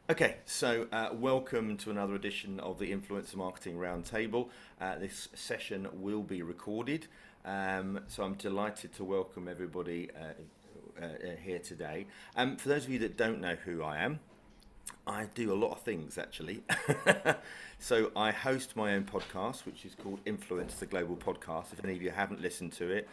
Okay, so welcome to another edition of the Influencer Marketing Roundtable. This session will be recorded, so I'm delighted to welcome everybody here today. For those of you that don't know who I do a lot of things actually. So I host my own podcast, which is called Influence the Global Podcast. If any of you haven't listened to it,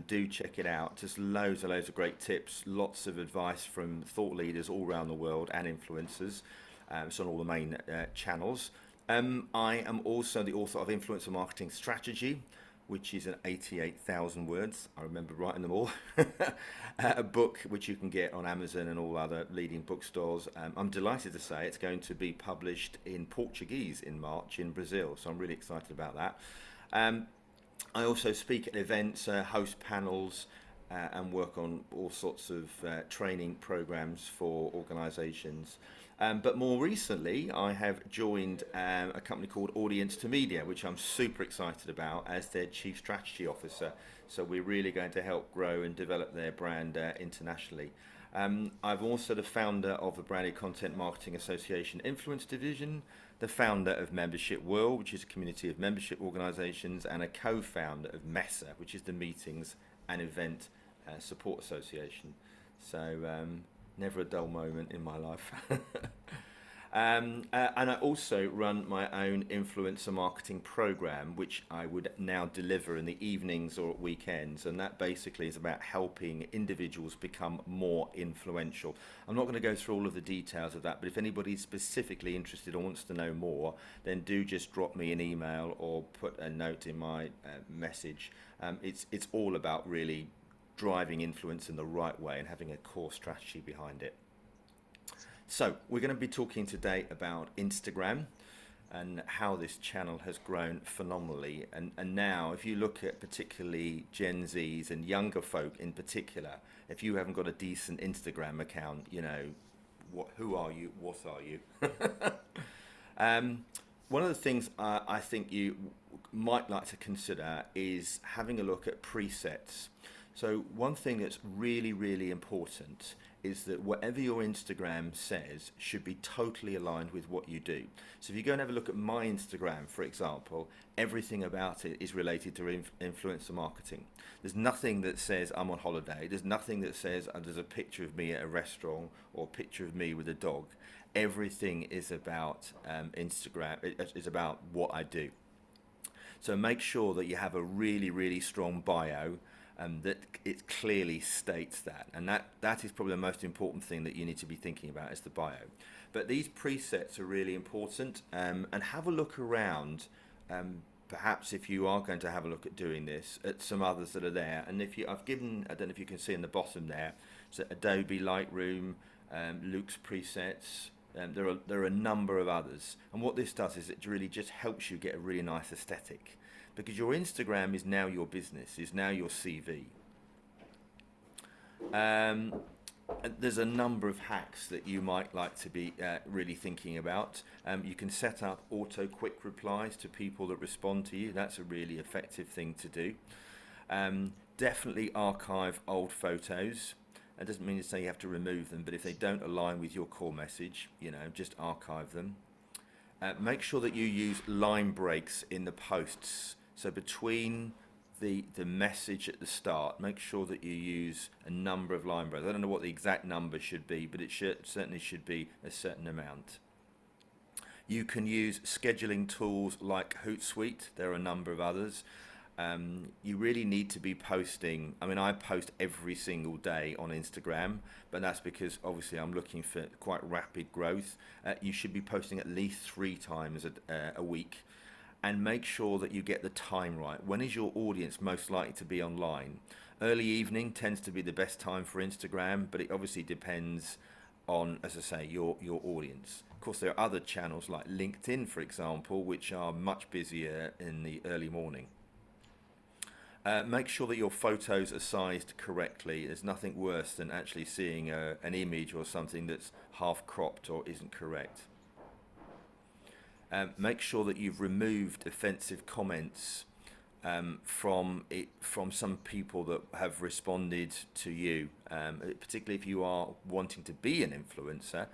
do check it out. Just loads and loads of great tips, lots of advice from thought leaders all around the world and influencers. It's on all the main channels. I am also the author of Influencer Marketing Strategy, which is an 88,000 words. I remember writing them all. A book which you can get on Amazon and all other leading bookstores. I'm delighted to say it's going to be published in Portuguese in March in Brazil, so I'm really excited about that. I also speak at events, host panels, and work on all sorts of training programs for organisations. But more recently, I have joined a company called Audience to Media, which I'm super excited about as their Chief Strategy Officer. So we're really going to help grow and develop their brand internationally. I'm also the founder of the Branded Content Marketing Association Influence Division, the founder of Membership World, which is a community of membership organisations, and a co-founder of MESA, which is the Meetings and Event Support Association. So never a dull moment in my life. And I also run my own influencer marketing program, which I would now deliver in the evenings or at weekends. And that basically is about helping individuals become more influential. I'm not going to go through all of the details of that, but if anybody's specifically interested or wants to know more, then do just drop me an email or put a note in my message. It's all about really driving influence in the right way and having a core strategy behind it. So we're going to be talking today about Instagram and how this channel has grown phenomenally. And now if you look at particularly Gen Zs and younger folk in particular, if you haven't got a decent Instagram account, you know, who are you? What are you? One of the things I think you might like to consider is having a look at presets. So one thing that's really, really important is that whatever your Instagram says should be totally aligned with what you do. So if you go and have a look at my Instagram, for example, everything about it is related to influencer marketing. There's nothing that says I'm on holiday. There's nothing that says there's a picture of me at a restaurant or a picture of me with a dog. Everything is about Instagram. It's about what I do. So make sure that you have a really, really strong bio, that it clearly states that. And that is probably the most important thing that you need to be thinking about is the bio. But these presets are really important, and have a look around, perhaps if you are going to have a look at doing this, at some others that are there. And if you, I don't know if you can see in the bottom there, so Adobe Lightroom, Luke's presets, there are a number of others. And what this does is it really just helps you get a really nice aesthetic. Because your Instagram is now your business, is now your CV. There's a number of hacks that you might like to be really thinking about. You can set up auto quick replies to people that respond to you. That's a really effective thing to do. Definitely archive old photos. That doesn't mean to say you have to remove them, but if they don't align with your core message, you know, just archive them. Make sure that you use line breaks in the posts. So between the message at the start, make sure that you use a number of line breaks. I don't know what the exact number should be, but it certainly should be a certain amount. You can use scheduling tools like Hootsuite. There are a number of others. You really need to be posting. I mean, I post every single day on Instagram, but that's because obviously I'm looking for quite rapid growth. You should be posting at least 3 times a week. And make sure that you get the time right. When is your audience most likely to be online? Early evening tends to be the best time for Instagram, but it obviously depends on, as I say, your audience. Of course, there are other channels like LinkedIn, for example, which are much busier in the early morning. Make sure that your photos are sized correctly. There's nothing worse than actually seeing an image or something that's half cropped or isn't correct. Make sure that you've removed offensive comments from some people that have responded to you, particularly if you are wanting to be an influencer.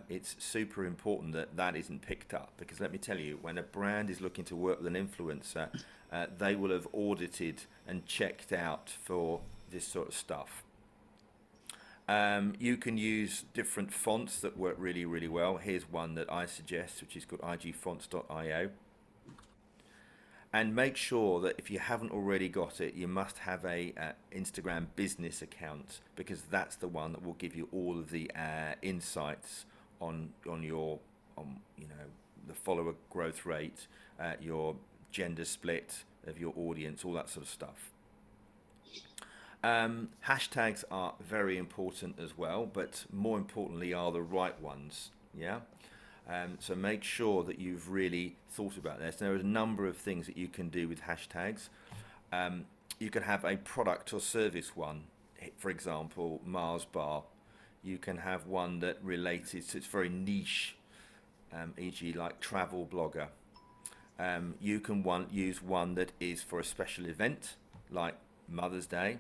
it's super important that that isn't picked up, because let me tell you, when a brand is looking to work with an influencer, they will have audited and checked out for this sort of stuff. You can use different fonts that work really, really well. Here's one that I suggest, which is called igfonts.io. And make sure that if you haven't already got it, you must have a Instagram business account, because that's the one that will give you all of the insights on your the follower growth rate, your gender split of your audience, all that sort of stuff. Hashtags are very important as well, but more importantly are the right ones. Yeah. So make sure that you've really thought about this. There are a number of things that you can do with hashtags. You can have a product or service one, for example, Mars Bar. You can have one that relates, it's very niche, e.g. like travel blogger. You can use one that is for a special event, like Mother's Day.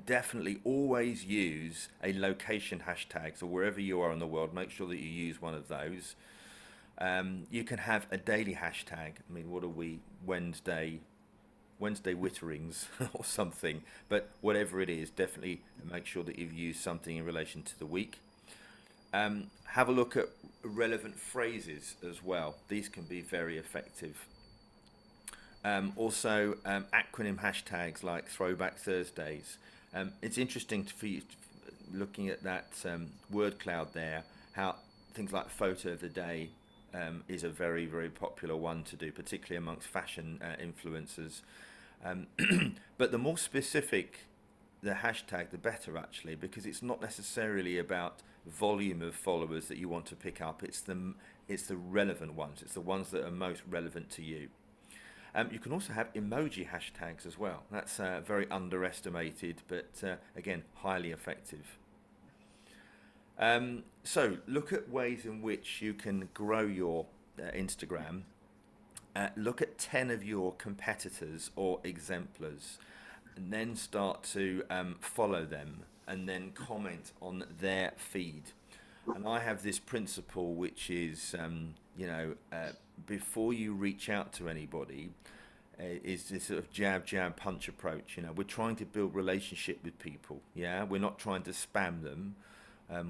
Definitely always use a location hashtag, so wherever you are in the world, make sure that you use one of those. You can have a daily hashtag. I mean, what are we, Wednesday Witterings or something, but whatever it is, definitely make sure that you've used something in relation to the week. Have a look at relevant phrases as well. These can be very effective. Also, acronym hashtags like Throwback Thursdays. It's interesting for you, looking at that word cloud there, how things like photo of the day is a very, very popular one to do, particularly amongst fashion influencers. But the more specific the hashtag, the better, actually, because it's not necessarily about volume of followers that you want to pick up. It's the relevant ones. It's the ones that are most relevant to you. You can also have emoji hashtags as well. That's very underestimated, but again, highly effective. So look at ways in which you can grow your Instagram. Look at 10 of your competitors or exemplars, and then start to follow them and then comment on their feed. And I have this principle, which is, before you reach out to anybody, is this sort of jab, jab, punch approach. We're trying to build relationship with people. Yeah, we're not trying to spam them.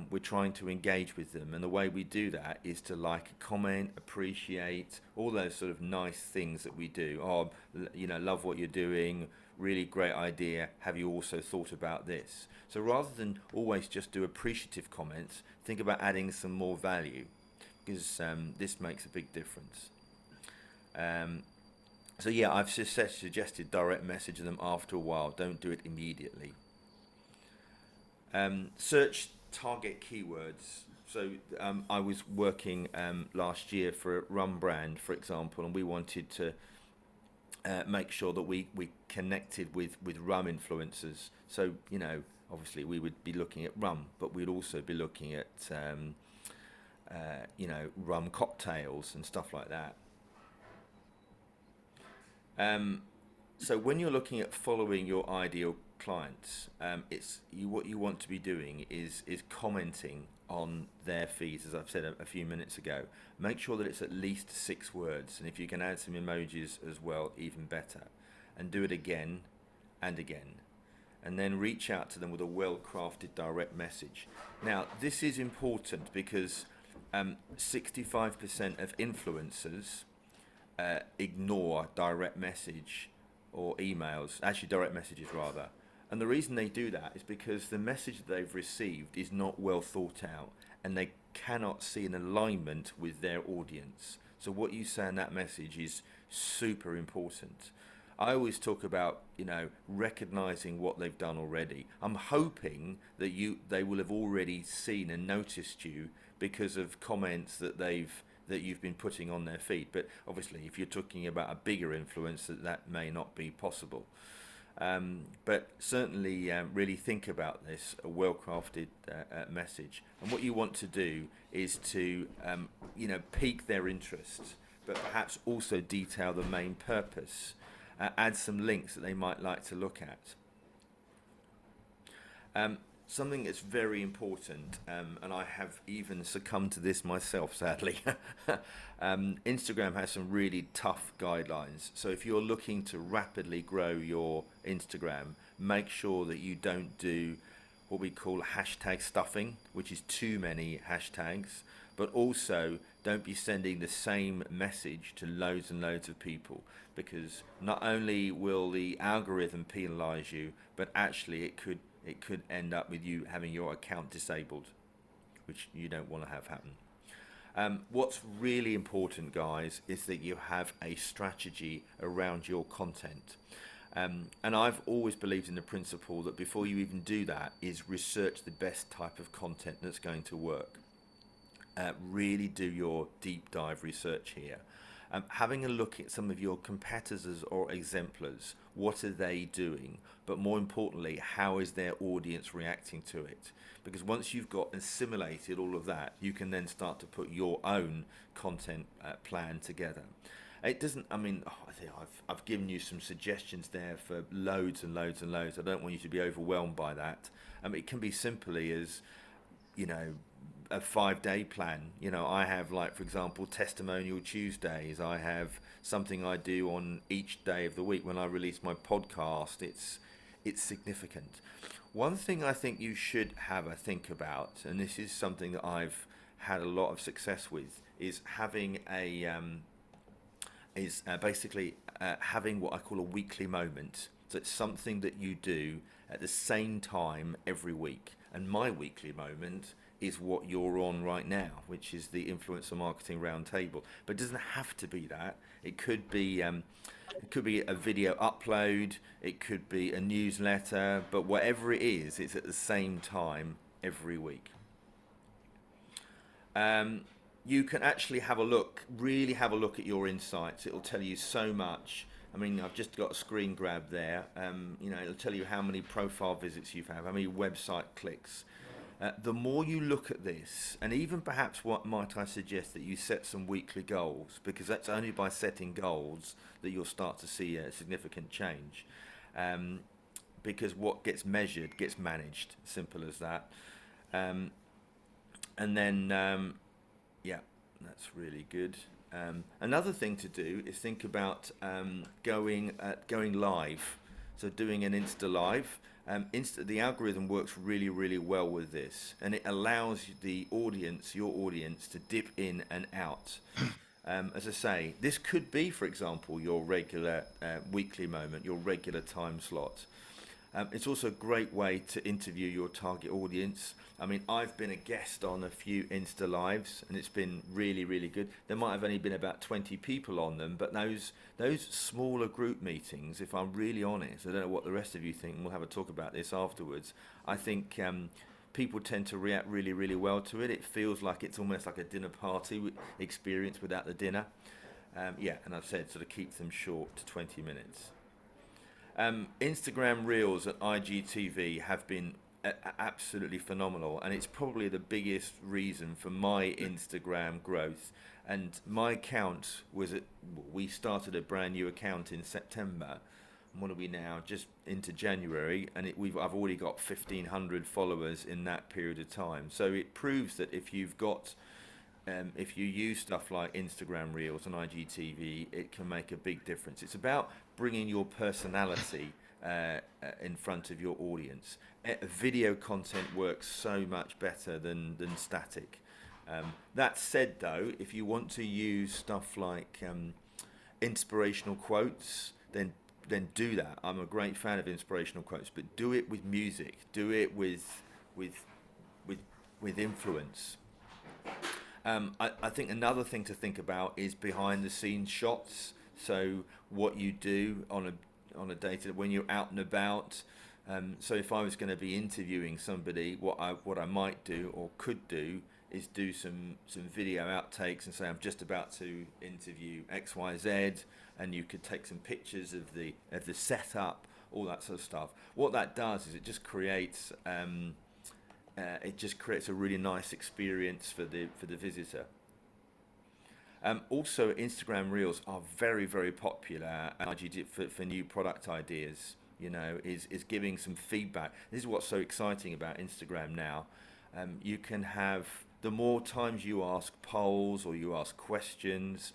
We're trying to engage with them, and the way we do that is to like, comment, appreciate, all those sort of nice things that we do. Oh, love what you're doing, really great idea, have you also thought about this? So rather than always just do appreciative comments, think about adding some more value, because this makes a big difference. So yeah, I've suggested direct message them after a while, don't do it immediately. Search target keywords. So I was working last year for a rum brand, for example, and we wanted to make sure that we connected with rum influencers. So obviously we would be looking at rum, but we'd also be looking at rum cocktails and stuff like that. So when you're looking at following your ideal clients, what you want to be doing is commenting on their feeds, as I've said a few minutes ago. Make sure that it's at least 6 words, and if you can add some emojis as well, even better. And do it again and again. And then reach out to them with a well-crafted direct message. Now, this is important because 65% of influencers ignore direct message or emails, actually direct messages rather. And the reason they do that is because the message that they've received is not well thought out, and they cannot see an alignment with their audience. So what you say in that message is super important. I always talk about, recognizing what they've done already. I'm hoping that they will have already seen and noticed you because of comments that you've been putting on their feed. But obviously, if you're talking about a bigger influence, that may not be possible. But certainly really think about this, a well-crafted message. And what you want to do is to, pique their interest, but perhaps also detail the main purpose. Add some links that they might like to look at. something that's very important, and I have even succumbed to this myself, sadly. Instagram has some really tough guidelines. So if you're looking to rapidly grow your Instagram, make sure that you don't do what we call hashtag stuffing, which is too many hashtags, but also don't be sending the same message to loads and loads of people, because not only will the algorithm penalize you, but actually it could end up with you having your account disabled, which you don't want to have happen. What's really important, guys, is that you have a strategy around your content. And I've always believed in the principle that before you even do that is research the best type of content that's going to work. Really do your deep dive research here. Having a look at some of your competitors or exemplars, what are they doing? But more importantly, how is their audience reacting to it? Because once you've got assimilated all of that, you can then start to put your own content plan together. It doesn't, I mean, I think I've given you some suggestions there for loads and loads and loads. I don't want you to be overwhelmed by that. It can be simply as, you know, a 5-day plan. You know, I have, like, for example, testimonial Tuesdays. I have something I do on each day of the week. When I release my podcast, it's significant. One thing I think you should have a think about, and this is something that I've had a lot of success with, is having basically having what I call a weekly moment. So it's something that you do at the same time every week. And my weekly moment is what you're on right now, which is the Influencer Marketing Roundtable. But it doesn't have to be that. It could be a video upload, it could be a newsletter, but whatever it is, it's at the same time every week. You can actually really have a look at your insights. It'll tell you so much. I mean, I've just got a screen grab there. You know, it'll tell you how many profile visits you've had, how many website clicks. The more you look at this, and even perhaps what might I suggest that you set some weekly goals, because that's only by setting goals that you'll start to see a significant change. Because what gets measured gets managed, simple as that. And then, yeah, that's really good. Another thing to do is think about going live. So doing an Insta Live. The algorithm works really, really well with this, and it allows your audience, to dip in and out. As I say, this could be, for example, your regular weekly moment, your regular time slot. It's also a great way to interview your target audience. I mean, I've been a guest on a few Insta Lives, and it's been really, really good. There might have only been about 20 people on them, but those smaller group meetings, if I'm really honest, I don't know what the rest of you think, and we'll have a talk about this afterwards, I think people tend to react really, really well to it. It feels like it's almost like a dinner party experience without the dinner. Yeah, and I've said sort of keep them short to 20 minutes. Instagram Reels and IGTV have been absolutely phenomenal, and it's probably the biggest reason for my Instagram growth. And my account we started a brand new account in September. And what are we now? Just into January, and I've already got 1,500 followers in that period of time. So it proves that if you use stuff like Instagram Reels and IGTV, it can make a big difference. It's about bringing your personality in front of your audience. Video content works so much better than static. That said, though, if you want to use stuff like inspirational quotes, then do that. I'm a great fan of inspirational quotes, but do it with music. Do it with influence. I think another thing to think about is behind the scenes shots. So what you do on a day when you're out and about. So if I was going to be interviewing somebody, what I might do or could do is do some video outtakes and say I'm just about to interview XYZ, and you could take some pictures of the setup, all that sort of stuff. What that does is it just creates a really nice experience for the visitor. Also, Instagram Reels are very, very popular for new product ideas. is giving some feedback. This is what's so exciting about Instagram now. You can have, the more times you ask polls or you ask questions,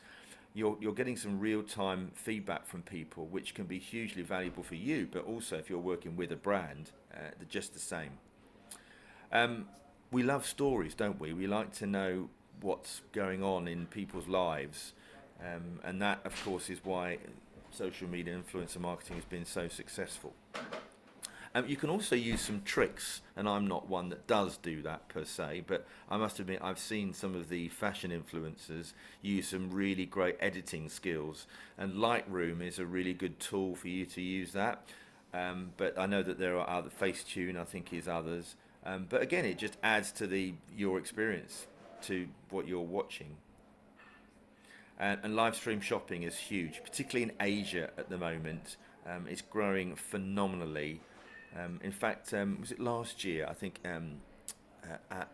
you're getting some real-time feedback from people, which can be hugely valuable for you, but also if you're working with a brand, they're just the same. We love stories, don't we? We like to know what's going on in people's lives, and that, of course, is why social media influencer marketing has been so successful. You can also use some tricks, and I'm not one that does do that per se, but I must admit I've seen some of the fashion influencers use some really great editing skills, and Lightroom is a really good tool for you to use that. But I know that there are other, Facetune I think is others, but again it just adds to your experience, to what you're watching. And live stream shopping is huge, particularly in Asia at the moment. It's growing phenomenally. In fact, was it last year? I think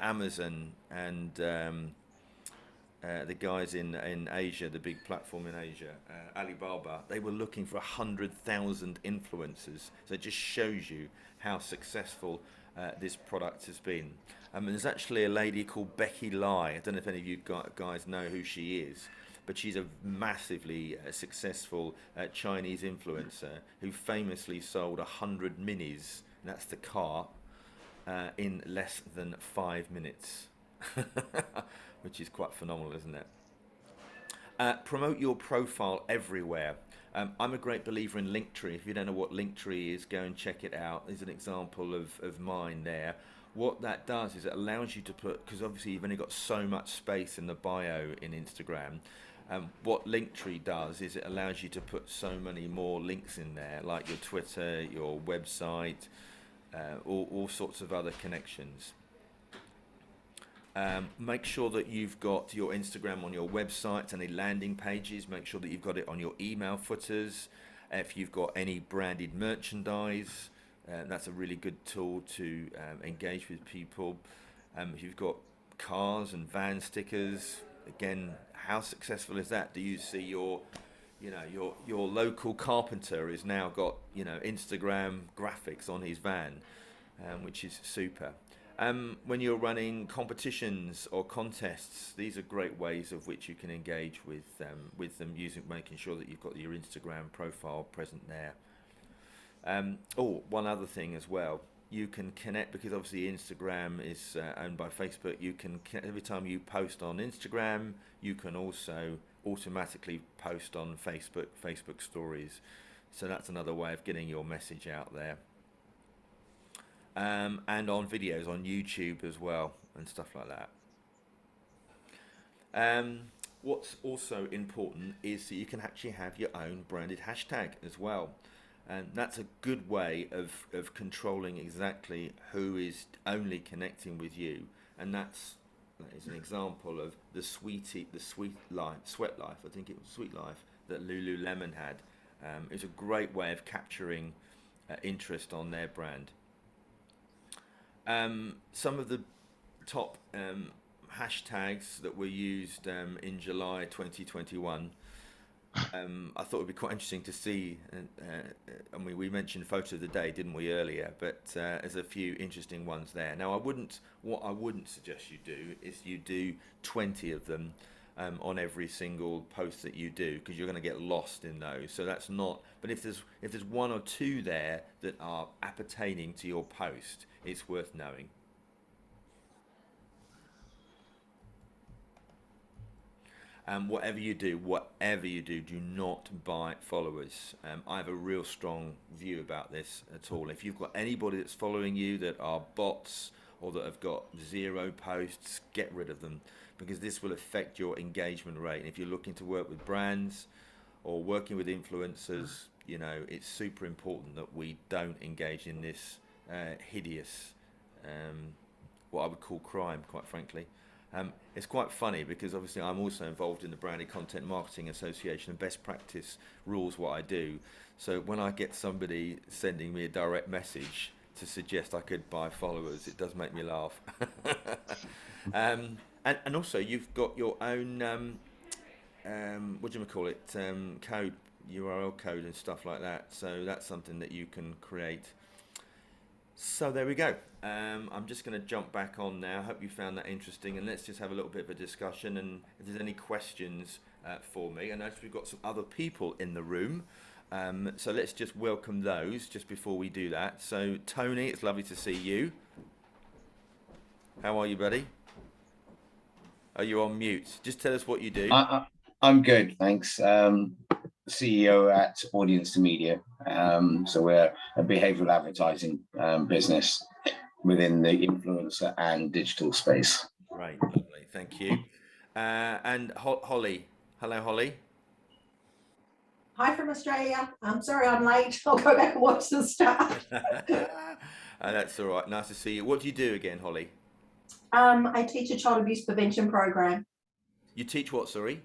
Amazon and the guys in Asia, the big platform in Asia, Alibaba, they were looking for 100,000 influencers. So it just shows you how successful this product has been. And there's actually a lady called Becky Lai. I don't know if any of you guys know who she is, but she's a massively successful Chinese influencer who famously sold 100 minis, and that's the car, in less than 5 minutes, which is quite phenomenal, isn't it? Promote your profile everywhere. I'm a great believer in Linktree. If you don't know what Linktree is, go and check it out. There's an example of mine there. What that does is it allows you to put, because obviously you've only got so much space in the bio in Instagram. What Linktree does is it allows you to put so many more links in there, like your Twitter, your website, all sorts of other connections. Make sure that you've got your Instagram on your website, any landing pages. Make sure that you've got it on your email footers. If you've got any branded merchandise, that's a really good tool to engage with people. If you've got cars and van stickers, again, how successful is that? Do you see your local carpenter has now got Instagram graphics on his van, which is super. When you're running competitions or contests, these are great ways of which you can engage with them, making sure that you've got your Instagram profile present there. One other thing as well, you can connect, because obviously Instagram is owned by Facebook. You can connect, every time you post on Instagram, you can also automatically post on Facebook stories. So that's another way of getting your message out there. And on videos on YouTube as well, and stuff like that. What's also important is that you can actually have your own branded hashtag as well. And that's a good way of controlling exactly who is only connecting with you. And that is an example of the sweet life, sweat life, I think it was Sweet Life, that Lululemon had. It's a great way of capturing interest on their brand. Some of the top hashtags that were used in July 2021, I thought it would be quite interesting to see. I mean, we mentioned photo of the day, didn't we, earlier? But there's a few interesting ones there. Now, what I wouldn't suggest you do is you do 20 of them on every single post that you do, because you're going to get lost in those. So that's not. But if there's one or two there that are appertaining to your post, it's worth knowing. Whatever you do, do not buy followers. I have a real strong view about this at all. If you've got anybody that's following you that are bots or that have got 0 posts, get rid of them, because this will affect your engagement rate. And if you're looking to work with brands or working with influencers, it's super important that we don't engage in this hideous, what I would call crime, quite frankly. It's quite funny because obviously I'm also involved in the Branded Content Marketing Association, and best practice rules what I do. So when I get somebody sending me a direct message to suggest I could buy followers, it does make me laugh. And also you've got your own code URL code and stuff like that. So that's something that you can create. So there we go. I'm just going to jump back on now. Hope you found that interesting, and let's just have a little bit of a discussion. And if there's any questions for me, I notice we've got some other people in the room. So let's just welcome those just before we do that. So Tony, it's lovely to see you. How are you, buddy? Are you on mute? Just tell us what you do. I'm good, thanks. CEO at Audience to Media. So we're a behavioral advertising business within the influencer and digital space. Great, lovely, thank you. And Holly. Hello, Holly. Hi from Australia. I'm sorry I'm late. I'll go back and watch the start. That's all right. Nice to see you. What do you do again, Holly? I teach a child abuse prevention program. You teach what, sorry?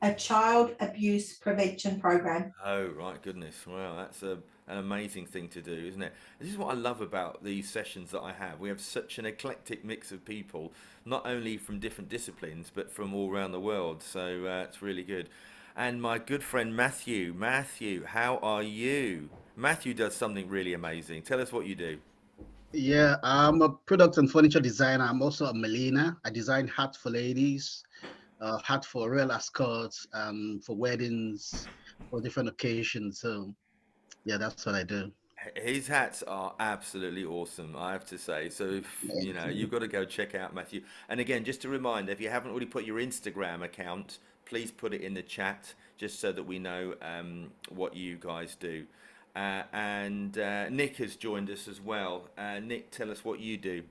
A child abuse prevention program. Oh, right, goodness. Well, that's an amazing thing to do, isn't it? This is what I love about these sessions that I have. We have such an eclectic mix of people, not only from different disciplines, but from all around the world. So it's really good. And my good friend Matthew. Matthew, how are you? Matthew does something really amazing. Tell us what you do. Yeah, I'm a product and furniture designer. I'm also a milliner. I design hats for ladies, hat for real escorts, for weddings, for different occasions. So yeah, that's what I do. His hats are absolutely awesome, I have to say. So if you've got to go check out Matthew. And again, just a reminder, if you haven't already put your Instagram account, please put it in the chat, just so that we know what you guys do. And Nick has joined us as well. Nick, tell us what you do.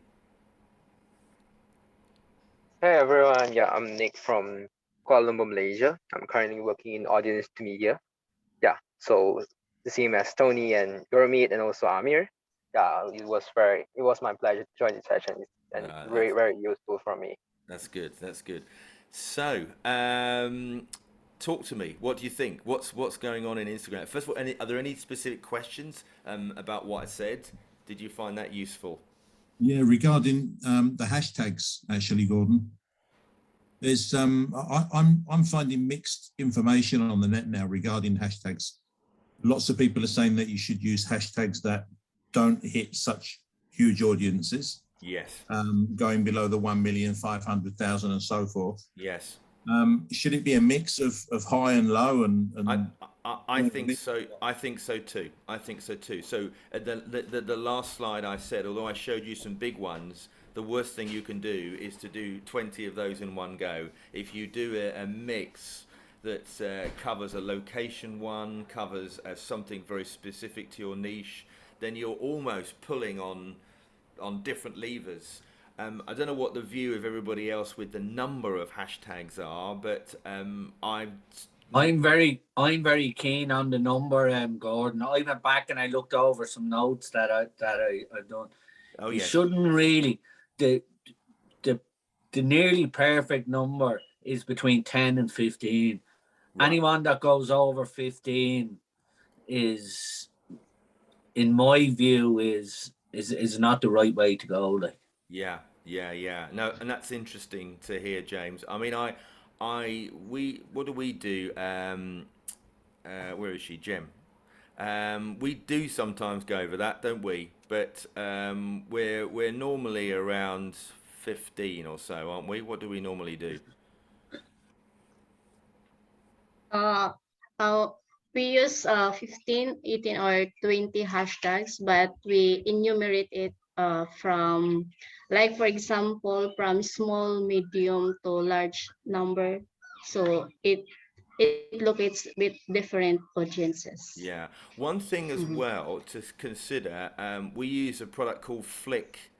Hey everyone, yeah, I'm Nick from Kuala Lumpur, Malaysia. I'm currently working in audience to media. Yeah, so the same as Tony and Gurmeet and also Amir. Yeah, it was my pleasure to join this session and very useful for me. That's good. That's good. So, talk to me. What do you think? What's going on in Instagram? First of all, are there any specific questions about what I said? Did you find that useful? Yeah, regarding the hashtags, actually, Gordon, there's I'm finding mixed information on the net now regarding hashtags. Lots of people are saying that you should use hashtags that don't hit such huge audiences. Yes. Going below the 1,500,000 and so forth. Yes. Should it be a mix of high and low? And I think so. I think so too. So the last slide I said, although I showed you some big ones, the worst thing you can do is to do 20 of those in one go. If you do a mix that covers a location one, covers something very specific to your niche, then you're almost pulling on different levers. I don't know what the view of everybody else with the number of hashtags are, but I'm very keen on the number, Gordon. I went back and I looked over some notes that I've done. Oh, you yes. shouldn't really. The nearly perfect number is between 10 and 15. Right. Anyone that goes over 15 is, in my view, is not the right way to go. Like. Yeah. No, and that's interesting to hear, James. I mean, what do we do? Where is she, Jem? We do sometimes go over that, don't we? But we're normally around 15 or so, aren't we? What do we normally do? We use 15, 18, or 20 hashtags, but we enumerate it from, like, for example, from small, medium to large number. So it locates with different audiences. Yeah. One thing as well to consider, we use a product called Flick,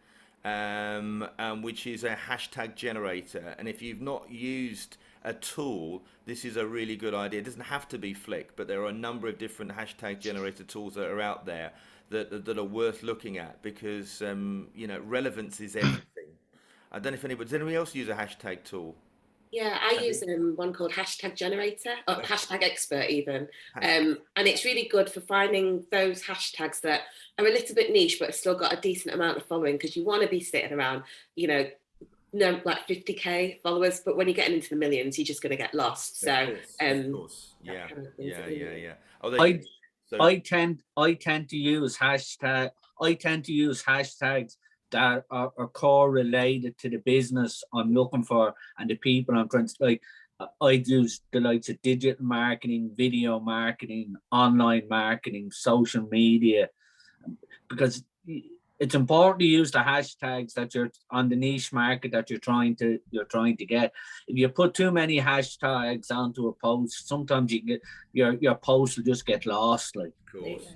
which is a hashtag generator. And if you've not used a tool, this is a really good idea. It doesn't have to be Flick, but there are a number of different hashtag generator tools that are out there that are worth looking at, because relevance is everything. I don't know if does anybody else use a hashtag tool? Yeah, I use one called Hashtag Generator, or Hashtag Expert even. And it's really good for finding those hashtags that are a little bit niche, but have still got a decent amount of following, because you want to be sitting around, no, like 50k followers, but when you're getting into the millions, you're just going to get lost. So, of course, yeah, kind of things yeah, that we yeah, need. yeah. Oh, I tend to use hashtags that are correlated to the business I'm looking for and the people I'm trying to, like. I use the likes of digital marketing, video marketing, online marketing, social media, because it's important to use the hashtags that you're on the niche market that you're trying to get. If you put too many hashtags onto a post, sometimes you can get your post will just get lost. Like,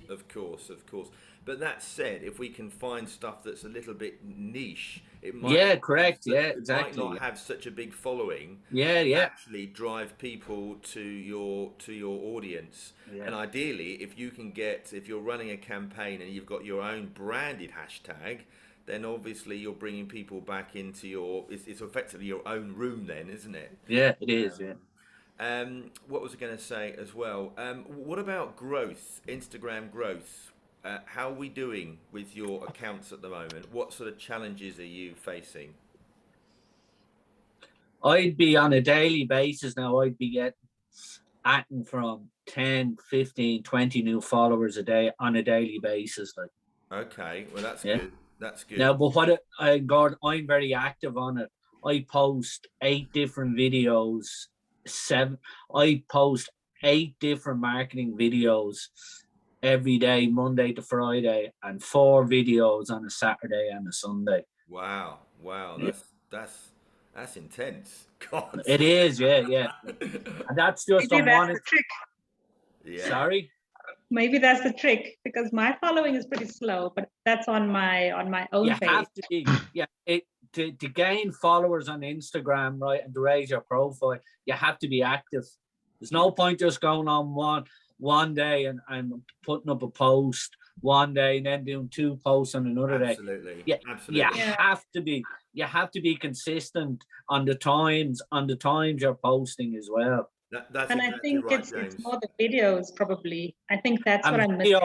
of course. But that said, if we can find stuff that's a little bit niche, it might correct. it might not have such a big following. Actually drive people to your audience. And ideally, if you're running a campaign and you've got your own branded hashtag, then obviously you're bringing people back into it's effectively your own room then, isn't it? Yeah, it is. What was I going to say as well? What about growth, Instagram growth? How are we doing with your accounts at the moment? What sort of challenges are you facing? I'd be on a daily basis now. I'd be getting from 10, 15, 20 new followers a day on a daily basis. Like, okay, well that's good. That's good. Now, but I'm very active on it. I post 8 different videos. I post 8 different marketing videos every day, Monday to Friday, and 4 videos on a Saturday and a Sunday. Wow, that's intense. God. It is, yeah. And that's just Maybe that's the trick. Yeah. Sorry? Maybe that's the trick, because my following is pretty slow, but that's on my own page. Have to be, to gain followers on Instagram, right, and to raise your profile, you have to be active. There's no point just going on one day and putting up a post one day and then doing 2 posts on another day. Absolutely. You have to be consistent on the times you're posting as well. That's and exactly I think right, it's more the videos probably. I think that's what I'm missing.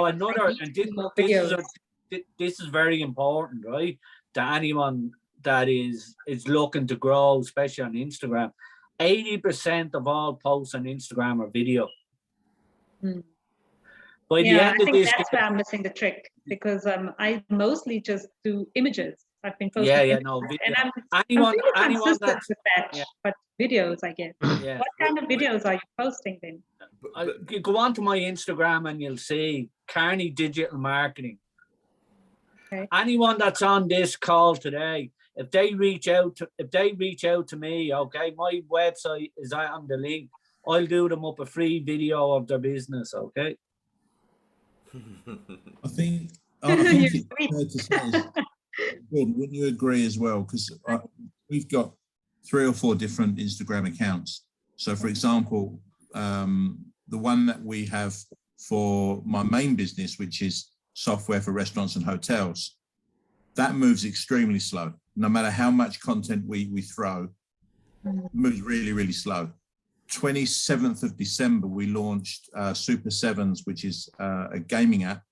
This is very important, right? To anyone that is looking to grow, especially on Instagram. 80% of all posts on Instagram are video. By the end I of think this, that's where I'm missing the trick, because I mostly just do images. I've been posting video. And I'm anyone consistent with that, yeah. but videos, I guess. Yeah. What kind of videos are you posting then? Go on to my Instagram and you'll see Carney Digital Marketing. Okay. Anyone that's on this call today, if they reach out to me, okay, my website is on the link. I'll do them up a free video of their business, okay? I think it's fair to say, Gordon, wouldn't you agree as well? Because we've got 3 or 4 different Instagram accounts. So, for example, the one that we have for my main business, which is software for restaurants and hotels, that moves extremely slow. No matter how much content we throw, it moves really, really slow. 27th of December, we launched Super Sevens, which is a gaming app,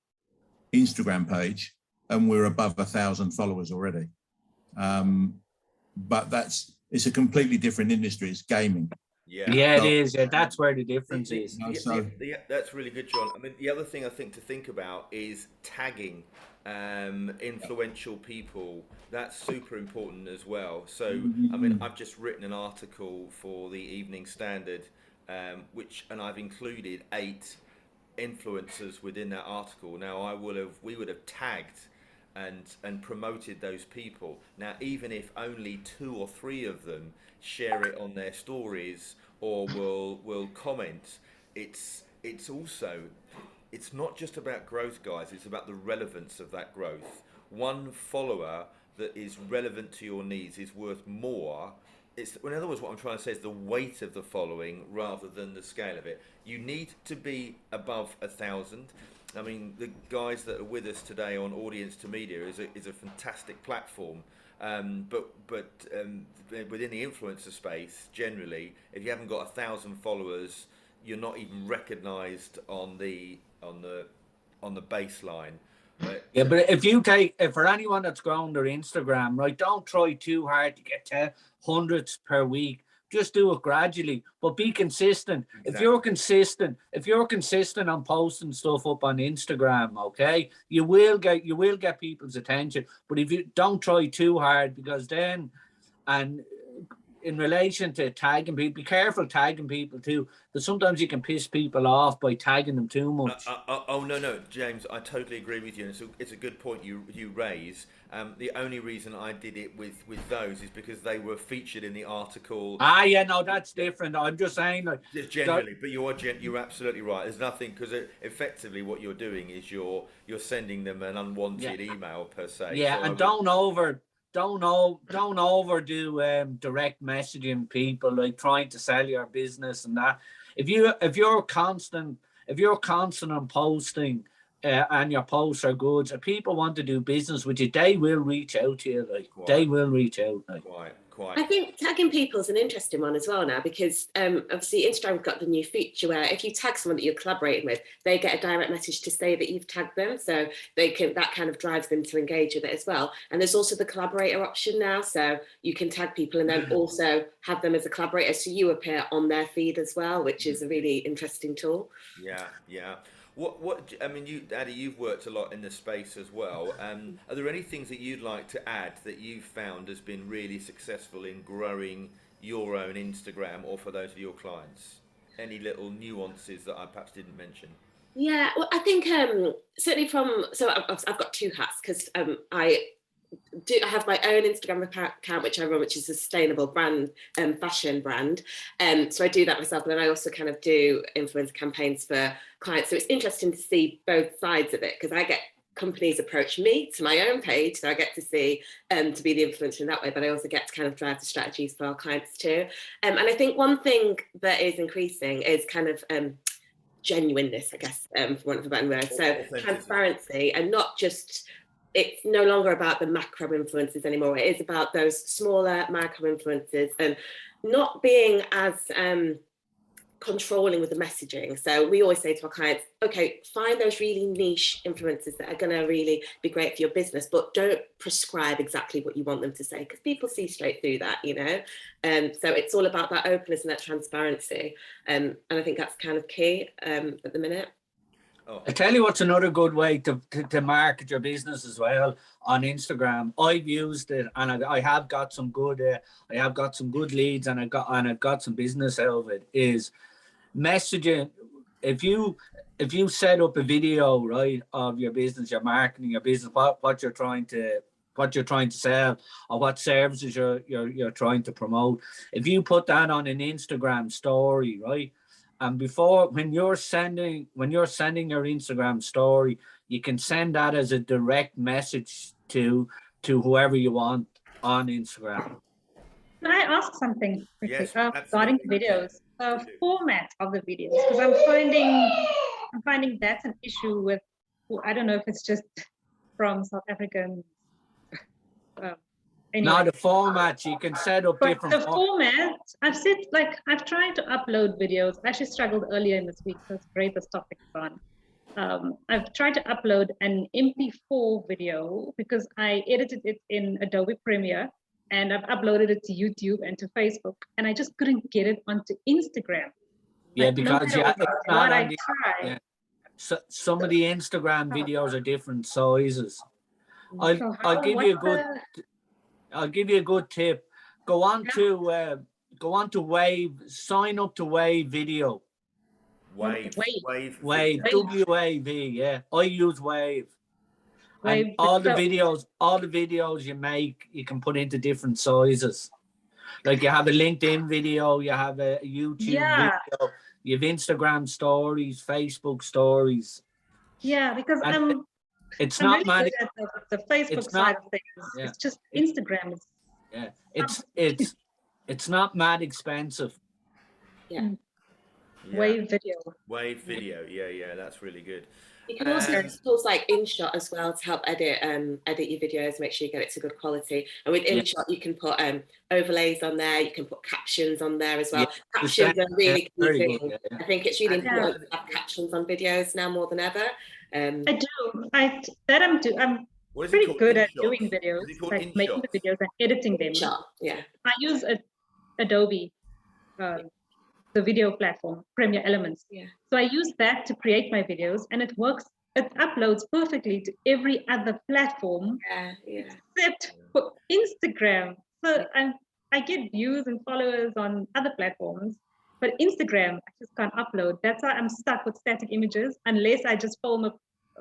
Instagram page, and we're above 1,000 followers already. But it's a completely different industry. It's gaming. Yeah, it is. Yeah, that's where the difference is. That's really good, John. I mean, the other thing I think to think about is tagging influential people. That's super important as well. So, I mean, I've just written an article for the Evening Standard, and I've included 8 influencers within that article. Now, we would have tagged and promoted those people. Now, even if only 2 or 3 of them share it on their stories or will comment, it's not just about growth, guys. It's about the relevance of that growth. One follower that is relevant to your needs is worth more. In other words, what I'm trying to say is the weight of the following rather than the scale of it. You need to be above 1,000. I mean, the guys that are with us today on Audience to Media is a fantastic platform. But within the influencer space, generally, if you haven't got 1,000 followers, you're not even recognised on the baseline. Yeah, but if for anyone that's grown their Instagram, right, don't try too hard to get to hundreds per week. Just do it gradually, but be consistent. Exactly. If you're consistent on posting stuff up on Instagram, okay, you will get people's attention. But if you don't try too hard, because then, and in relation to tagging people, be careful tagging people too, because sometimes you can piss people off by tagging them too much. Oh no, James, I totally agree with you, and it's a good point you raise. The only reason I did it with those is because they were featured in the article. Yeah, no, that's different. I'm just saying, like, just generally, but you're absolutely right. There's nothing, because effectively what you're doing is you're sending them an unwanted email per se. Yeah, so and don't overdo direct messaging people, like trying to sell your business and that. If you're constant on posting and your posts are good, so people want to do business with you, they will reach out to you. Like they will reach out. Like. Quite. I think tagging people is an interesting one as well now, because obviously Instagram's got the new feature where if you tag someone that you're collaborating with, they get a direct message to say that you've tagged them, so that kind of drives them to engage with it as well. And there's also the collaborator option now, so you can tag people and then also have them as a collaborator, so you appear on their feed as well, which is a really interesting tool. Yeah. What I mean, Addy, you've worked a lot in the space as well. Are there any things that you'd like to add that you've found has been really successful in growing your own Instagram, or for those of your clients? Any little nuances that I perhaps didn't mention? Yeah, well, I think certainly I've got two hats, because I have my own Instagram account which I run, which is a sustainable brand, fashion brand. So I do that myself, and then I also kind of do influencer campaigns for clients. So it's interesting to see both sides of it, because I get companies approach me to my own page, so I get to see to be the influencer in that way, but I also get to kind of drive the strategies for our clients too. And I think one thing that is increasing is kind of genuineness, I guess, for want of a better word. So transparency, and not just, it's no longer about the macro influencers anymore. It is about those smaller micro influencers, and not being as controlling with the messaging. So we always say to our clients, okay, find those really niche influencers that are going to really be great for your business, but don't prescribe exactly what you want them to say, because people see straight through that, you know. So it's all about that openness and that transparency, and I think that's kind of key at the minute. I tell you what's another good way to market your business as well on Instagram. I've used it, and I have got some good leads, and I've got some business out of it. Is messaging. If you set up a video, right, of your business, you're marketing your business, what you're trying to sell, or what services you're trying to promote. If you put that on an Instagram story, right, and when you're sending your Instagram story, you can send that as a direct message to whoever you want on Instagram. Can I ask something quickly? Yes, regarding videos, the format of the videos, because I'm finding that's an issue with, I don't know if it's just from South African. Anyway. Now the format, you can set up different. The format, I've tried to upload videos. I actually struggled earlier in this week, so it's great this topic is on. I've tried to upload an MP4 video because I edited it in Adobe Premiere, and I've uploaded it to YouTube and to Facebook, and I just couldn't get it onto Instagram. Yeah, because so some of the Instagram videos are different sizes. I'll give you a good tip. Go on to Wave. Sign up to Wave Video. Wave. WAV. Yeah, I use Wave. And all the videos you make, you can put into different sizes. Like you have a LinkedIn video, you have a YouTube video, you have Instagram stories, Facebook stories. Yeah, because it's not really the Facebook side of things. Yeah. It's just Instagram. It's not mad expensive. Yeah. Wave video. Yeah, that's really good. You can also use tools like InShot as well to help edit your videos, make sure you get it to good quality. And with InShot, you can put overlays on there. You can put captions on there as well. Captions are a really key thing. Good, I think it's really important to have captions on videos now more than ever. I do. I'm pretty good at doing videos, like making the videos and editing them. Yeah. I use Adobe, the video platform, Premiere Elements. Yeah. So I use that to create my videos, and it works. It uploads perfectly to every other platform except for Instagram. So I get views and followers on other platforms, but Instagram I just can't upload. That's why I'm stuck with static images unless I just film a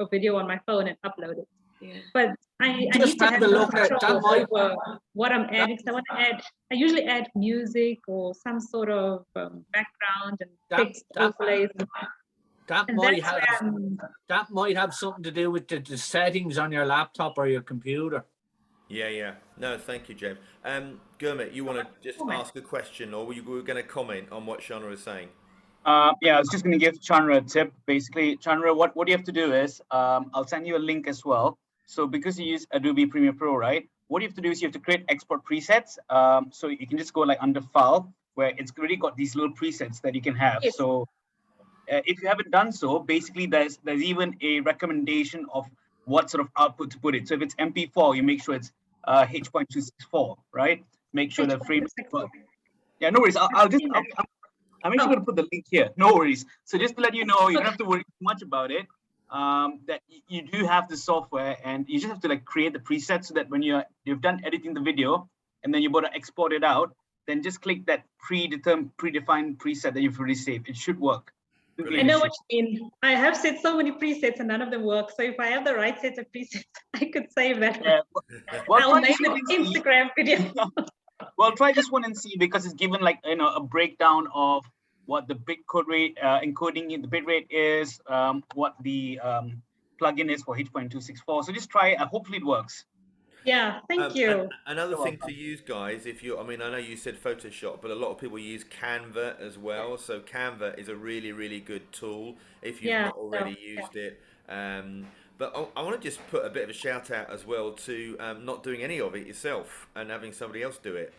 video on my phone and upload it. Yeah. But I need to have more control over what I'm adding. So I usually add music or some sort of background and text overlays. That might have something to do with the settings on your laptop or your computer. Yeah. No, thank you, James. Gurmit, you want to just ask a question, or were you going to comment on what Chandra is saying? Yeah, I was just going to give Chandra a tip. Basically, Chandra, what you have to do is, I'll send you a link as well. So because you use Adobe Premiere Pro, right? What you have to do is you have to create export presets. So you can just go like under File, where it's already got these little presets that you can have. Yes. So if you haven't done so, basically there's even a recommendation of what sort of output to put in. So if it's MP4, you make sure it's H.264, right? Make sure the frame. Yeah, no worries. I'm actually going to put the link here. No worries. So just to let you know, you don't have to worry too much about it. That you do have the software, and you just have to like create the preset so that when you've done editing the video and then you want to export it out, then just click that predefined preset that you've already saved. It should work. I know what you mean. I have set so many presets and none of them work. So if I have the right set of presets, I could save that. Well, I'll name it Instagram video. Well, try this one and see, because it's given like a breakdown of what the bitcode rate encoding in the bit rate is, what the plugin is for H.264. So just try it. Hopefully it works. Yeah, thank you. Another thing to use, guys, I know you said Photoshop, but a lot of people use Canva as well. So Canva is a really, really good tool if you've not already used it. But I want to just put a bit of a shout out as well to not doing any of it yourself and having somebody else do it.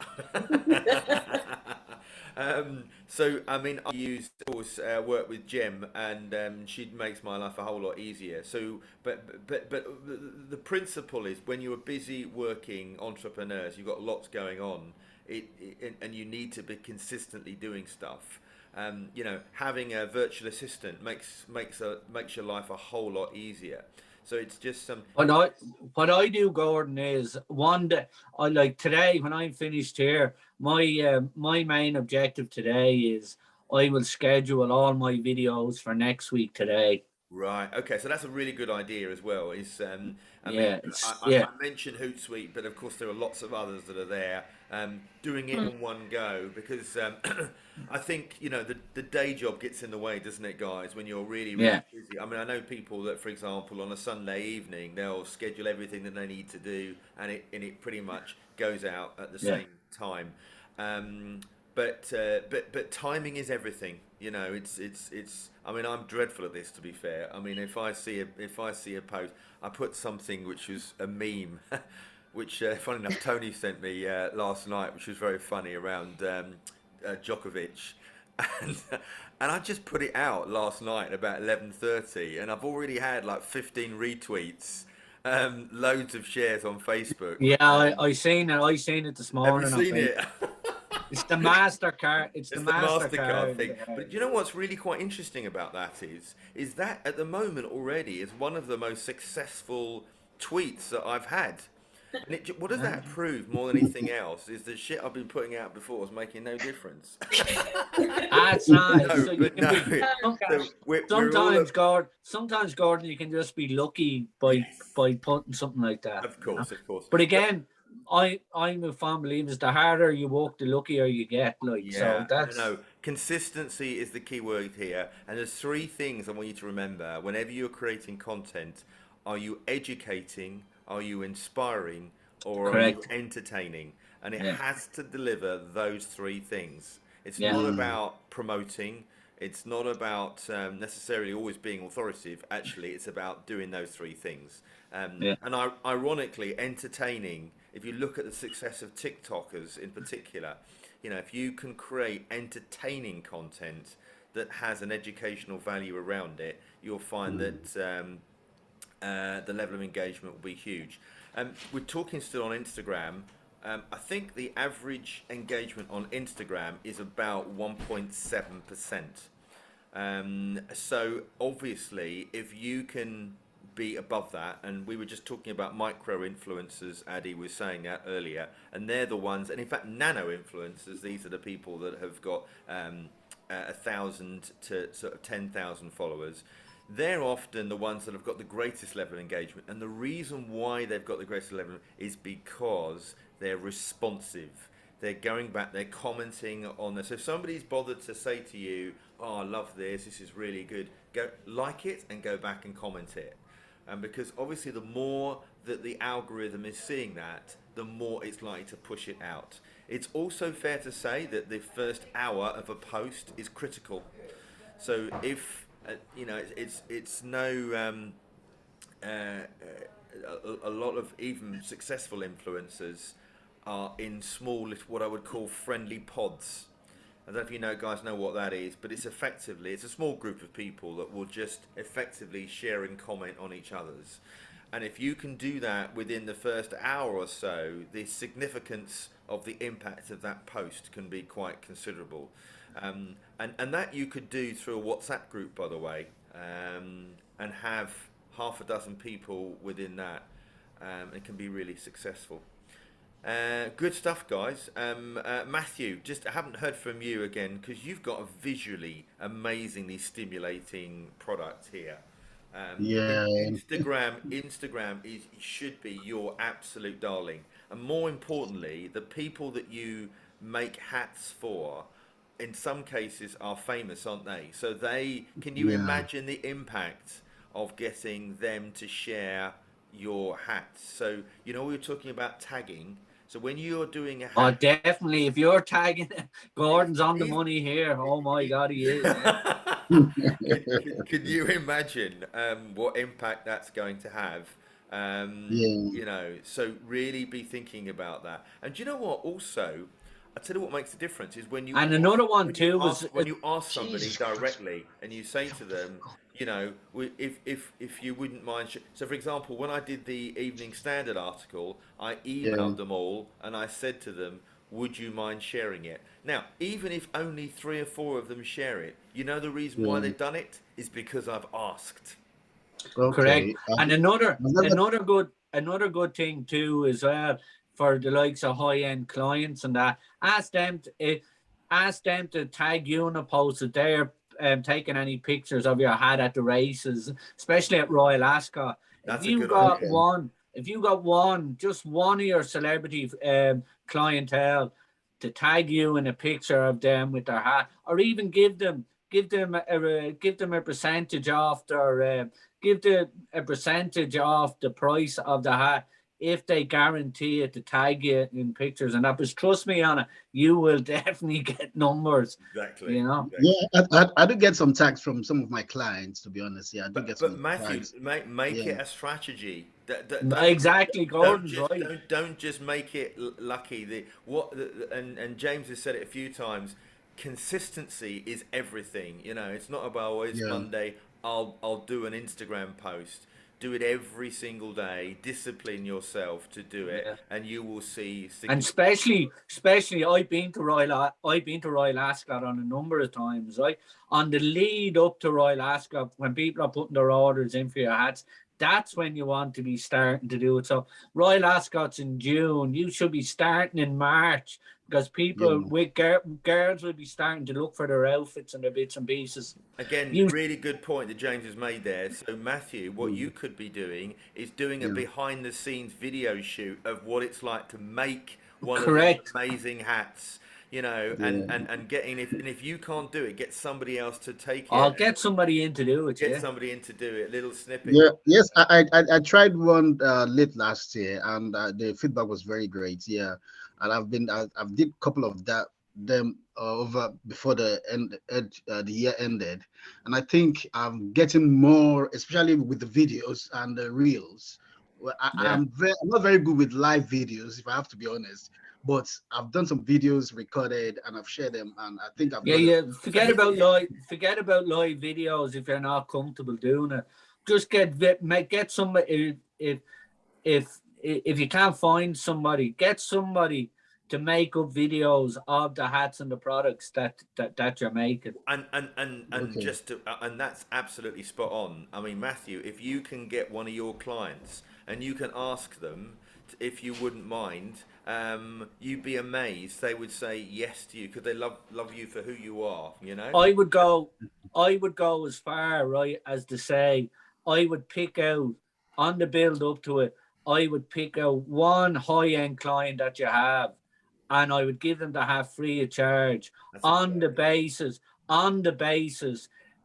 So I mean, I use, of course, work with Jem, and she makes my life a whole lot easier. So, but the principle is, when you're busy working entrepreneurs, you've got lots going on, and you need to be consistently doing stuff. Having a virtual assistant makes your life a whole lot easier. So it's just some. What I do, Gordon, is one day, I like today when I'm finished here, my main objective today is I will schedule all my videos for next week today. Right. Okay. So that's a really good idea as well. I mentioned Hootsuite, but of course there are lots of others that are there. Doing it in one go, because I think the day job gets in the way, doesn't it, guys? When you're really busy. I mean, I know people that, for example, on a Sunday evening, they'll schedule everything that they need to do, and it pretty much goes out at the same time. But timing is everything. It's. I mean, I'm dreadful at this, to be fair. I mean, if I see a post, I put something which was a meme, which, funny enough, Tony sent me last night, which was very funny, around Djokovic, and I just put it out last night about 11:30, and I've already had like 15 retweets. Loads of shares on Facebook. Yeah, I seen it this morning. Have you seen it? It's the MasterCard. It's the MasterCard thing. But you know what's really quite interesting about that is that at the moment already is one of the most successful tweets that I've had. And what does that prove more than anything else is the shit I've been putting out before is making no difference. That's nice. Sometimes, Gordon, you can just be lucky by putting something like that. Of course. But again, I'm a firm believer, the harder you work, the luckier you get. So that's. Consistency is the key word here, and there's three things I want you to remember whenever you're creating content. Are you educating? Are you inspiring, or are you entertaining? And it has to deliver those three things. It's not about promoting. It's not about necessarily always being authoritative. Actually, it's about doing those three things. Yeah. And ironically, entertaining. If you look at the success of TikTokers in particular, if you can create entertaining content that has an educational value around it, you'll find that the level of engagement will be huge. We're talking still on Instagram. I think the average engagement on Instagram is about 1.7%. So obviously, if you can be above that, and we were just talking about micro influencers, Adi was saying that earlier, and they're the ones, and in fact nano influencers, these are the people that have got 1,000 to sort of 10,000 followers. They're often the ones that have got the greatest level of engagement, and the reason why they've got the greatest level is because they're responsive. They're going back, they're commenting on this. So if somebody's bothered to say to you, oh, I love this is really good, go like it and go back and comment it. Because obviously the more that the algorithm is seeing that, the more it's likely to push it out. It's also fair to say that the first hour of a post is critical. So if, it's no, a lot of even successful influencers are in small, what I would call friendly pods. I don't know if you guys know what that is, but it's a small group of people that will just effectively share and comment on each other's. And if you can do that within the first hour or so, the significance of the impact of that post can be quite considerable. And that you could do through a WhatsApp group, by the way, and have half a dozen people within that. It can be really successful. Good stuff, guys. Matthew, I haven't heard from you again because you've got a visually amazingly stimulating product here. Yeah. Instagram should be your absolute darling, and more importantly, the people that you make hats for, in some cases, are famous, aren't they? So can you imagine the impact of getting them to share your hats? So we were talking about tagging. So when you're doing a hat, oh, definitely, if you're tagging, Gordon's on the money here. Oh my God, he is. Could you imagine what impact that's going to have? So really be thinking about that. And do you know what? Also, I tell you what makes a difference is when you another one too was when you ask somebody directly and you say to them, if you wouldn't mind. So, for example, when I did the Evening Standard article, I emailed them all and I said to them, would you mind sharing it? Now, even if only 3 or 4 of them share it, the reason why they've done it is because I've asked. Okay. Correct. And another good thing too as well for the likes of high-end clients and that, ask them to tag you in a post that they're taking any pictures of your hat at the races, especially at Royal Ascot. If you got just one of your celebrity clientele to tag you in a picture of them with their hat, or even give them a percentage off their a percentage off the price of the hat if they guarantee it to tag you in pictures and that. But trust me on it, you will definitely get numbers. Exactly. Yeah, I do get some tags from some of my clients, to be honest. Yeah, I do get some. But Matthew, make it a strategy. Exactly, Gordon's right. Don't just make it lucky. And James has said it a few times. Consistency is everything. It's not about it's Monday. I'll do an Instagram post. Do it every single day. Discipline yourself to do it, and you will see. And especially, I've been to Royal Ascot on a number of times. Right on the lead up to Royal Ascot, when people are putting their orders in for your hats, that's when you want to be starting to do it. So Royal Ascot's in June. You should be starting in March because people with girls will be starting to look for their outfits and their bits and pieces. Again, really good point that James has made there. So Matthew, what you could be doing is doing a behind the scenes video shoot of what it's like to make one of these amazing hats. And getting if you can't do it, get somebody else to take it. I'll get somebody in to do it. Get somebody in to do it. Little snippet. Yeah. Yes, I tried one late last year, and the feedback was very great. Yeah, and I've did a couple of that them over before the year ended, and I think I'm getting more, especially with the videos and the reels. Well, I'm not very good with live videos, if I have to be honest, but I've done some videos recorded and I've shared them, and I think I've got Forget about live videos if you're not comfortable doing it. Just get somebody. If you can't find somebody, get somebody to make up videos of the hats and the products that you're making. And just to, and that's absolutely spot on. I mean, Matthew, if you can get one of your clients and you can ask them if you wouldn't mind, you'd be amazed. They would say yes to you because they love you for who you are. You know. I would go as far, right, as to say I would pick out on the build up to it. I would pick out one high-end client that you have, and I would give them to have free of charge on the basis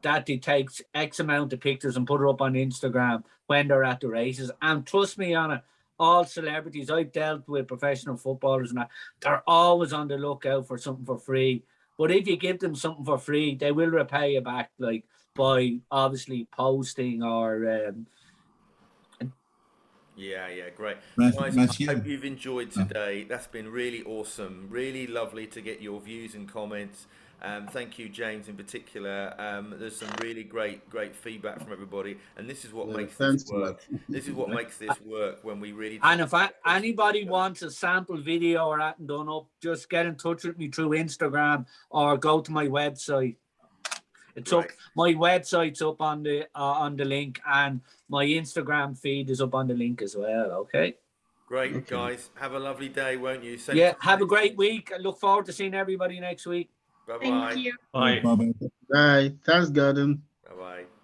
that they take X amount of pictures and put it up on Instagram when they're at the races. And trust me on it, all celebrities I've dealt with, professional footballers and that, they're always on the lookout for something for free. But if you give them something for free, they will repay you back, like by obviously posting or. Yeah, great. Matthew, Guys, I hope you've enjoyed today. That's been really awesome. Really lovely to get your views and comments. Thank you, James, in particular. There's some really great feedback from everybody, and this is what makes this work. This is what makes this work when we really. And if anybody wants a sample video or that done up, just get in touch with me through Instagram or go to my website. It's up. My website's up on the link, and my Instagram feed is up on the link as well. Okay. Great, guys. Have a lovely day, won't you? Have a great week. I look forward to seeing everybody next week. Bye-bye. Thank you. Bye. Bye. Thanks, Gordon. Bye-bye.